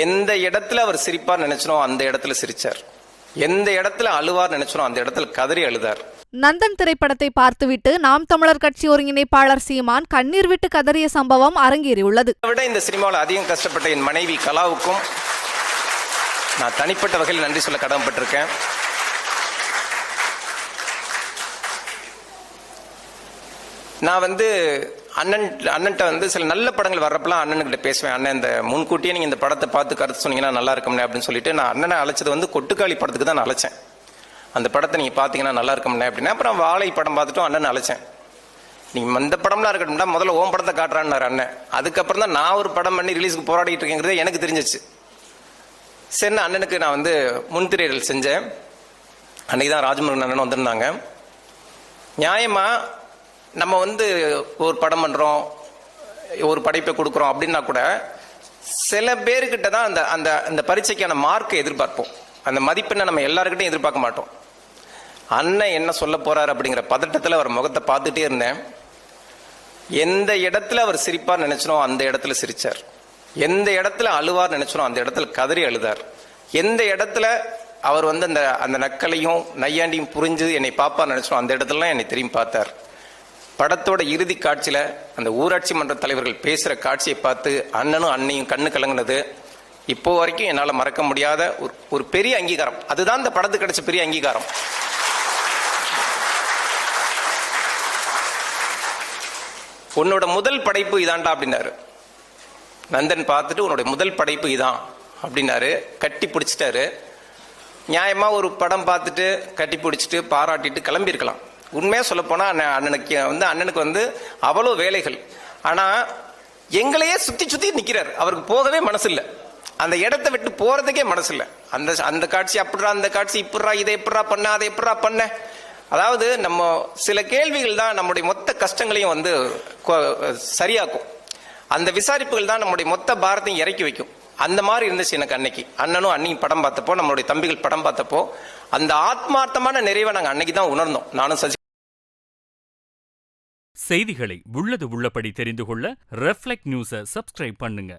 எந்த இடத்துல அவர் சிரிப்பார் நினைச்சனோ அந்த இடத்துல சிரிச்சார். எந்த இடத்துல அழுவார் நினைச்சனோ அந்த இடத்துல கதறி அழுதார். நந்தன் திரைப்படத்தை பார்த்துவிட்டு நாம் தமிழர் கட்சி ஒருங்கிணைப்பாளர் சீமான் கண்ணீர் விட்டு கதறிய சம்பவம் அரங்கேறியுள்ளது. விட இந்த சினிமாவில் அதிகம் கஷ்டப்பட்ட என் மனைவி கலாவுக்கும் நான் தனிப்பட்ட வகையில் நன்றி சொல்ல கடமைப்பட்டிருக்கேன். நான் அண்ணன்ட்ட சில நல்ல படங்கள் வர்றப்பெல்லாம் அண்ணன்கிட்ட பேசுவேன். அண்ணன் இந்த முன்கூட்டியே நீங்கள் இந்த படத்தை பார்த்து கருத்து சொன்னீங்கன்னா நல்லா இருக்கும்னே அப்படின்னு சொல்லிட்டு நான் அண்ணனை அழைச்சது கொட்டுக்காளி படத்துக்கு தான் நான் அழைச்சேன். அந்த படத்தை நீங்கள் பார்த்தீங்கன்னா நல்லா இருக்கும்னே அப்படின்னா அப்புறம் வாழை படம் பார்த்துட்டும் அண்ணன் அழைச்சேன். நீங்கள் இந்த படம்லாம் இருக்கட்டும்னா முதல்ல ஓம் படத்தை காட்டுறான்னாரு அண்ணன். அதுக்கப்புறம் தான் நான் ஒரு படம் பண்ணி ரிலீஸுக்கு போராடிட்டு இருக்கேங்கிறதே எனக்கு தெரிஞ்சிச்சு. சரி, அண்ணனுக்கு நான் முன்திரையல் செஞ்சேன். அன்றைக்கி தான் ராஜமுருகன் அண்ணனும் வந்திருந்தாங்க. நியாயமாக நம்ம ஒரு படம் பண்ணுறோம், ஒரு படைப்பை கொடுக்குறோம் அப்படின்னா கூட சில பேர்கிட்ட தான் அந்த அந்த அந்த பரீட்சைக்கான மார்க்கை எதிர்பார்ப்போம். அந்த மதிப்பெண்ணை நம்ம எல்லாருக்கிட்டையும் எதிர்பார்க்க மாட்டோம். அண்ணன் என்ன சொல்ல போறார் அப்படிங்கிற பதட்டத்தில் அவர் முகத்தை பார்த்துட்டே இருந்தேன். எந்த இடத்துல அவர் சிரிப்பார் நினைச்சனோ அந்த இடத்துல சிரிச்சார். எந்த இடத்துல அழுவார் நினைச்சனோ அந்த இடத்துல கதறி அழுதார். எந்த இடத்துல அவர் அந்த அந்த நக்கலையும் நையாண்டியும் புரிஞ்சு என்னை பாப்பார் நினைச்சனோ அந்த இடத்துலலாம் என்னை திரும்பி பார்த்தார். படத்தோட இறுதி காட்சியில அந்த ஊராட்சி மன்ற தலைவர்கள் பேசுற காட்சியை பார்த்து அண்ணனும் அண்ணியும் கண்ணு கலங்கினது இப்போ வரைக்கும் என்னால் மறக்க முடியாத ஒரு பெரிய அங்கீகாரம். அதுதான் இந்த படத்துக்கு கிடைச்ச பெரிய அங்கீகாரம். உன்னோட முதல் படைப்பு இதான்டா அப்படின்னாரு. நந்தன் பார்த்துட்டு உன்னோட முதல் படைப்பு இதான் அப்படின்னாரு. கட்டி பிடிச்சிட்டாரு. நியாயமா ஒரு படம் பார்த்துட்டு கட்டி பிடிச்சிட்டு பாராட்டிட்டு கிளம்பியிருக்கலாம். உண்மையாக சொல்லப்போனா அண்ணனுக்கு அவ்வளோ வேலைகள். ஆனால் எங்களையே சுற்றி சுற்றி நிற்கிறார். அவருக்கு போகவே மனசு இல்லை. அந்த இடத்த விட்டு போகிறதுக்கே மனசு இல்லை. அந்த காட்சி அப்படிறா, அந்த காட்சி இப்படிறா, இதை எப்படா பண்ண, அதை எப்படா பண்ண. அதாவது நம்ம சில கேள்விகள் தான் நம்முடைய மொத்த கஷ்டங்களையும் சரியாக்கும். அந்த விசாரிப்புகள் தான் நம்முடைய மொத்த பாரத்தையும் இறக்கி வைக்கும். அந்த மாதிரி இருந்துச்சு எனக்கு அன்னைக்கு. அண்ணனும் அண்ணியும் படம் பார்த்தப்போ, நம்மளுடைய தம்பிகள் படம் பார்த்தப்போ அந்த ஆத்மார்த்தமான நிறைவை நாங்கள் அன்னைக்கு தான் உணர்ந்தோம். நானும் சசி. செய்திகளை உள்ளது உள்ளபடி தெரிந்து கொள்ள ரெஃப்ளெக்ட் நியூஸை சப்ஸ்கிரைப் பண்ணுங்க.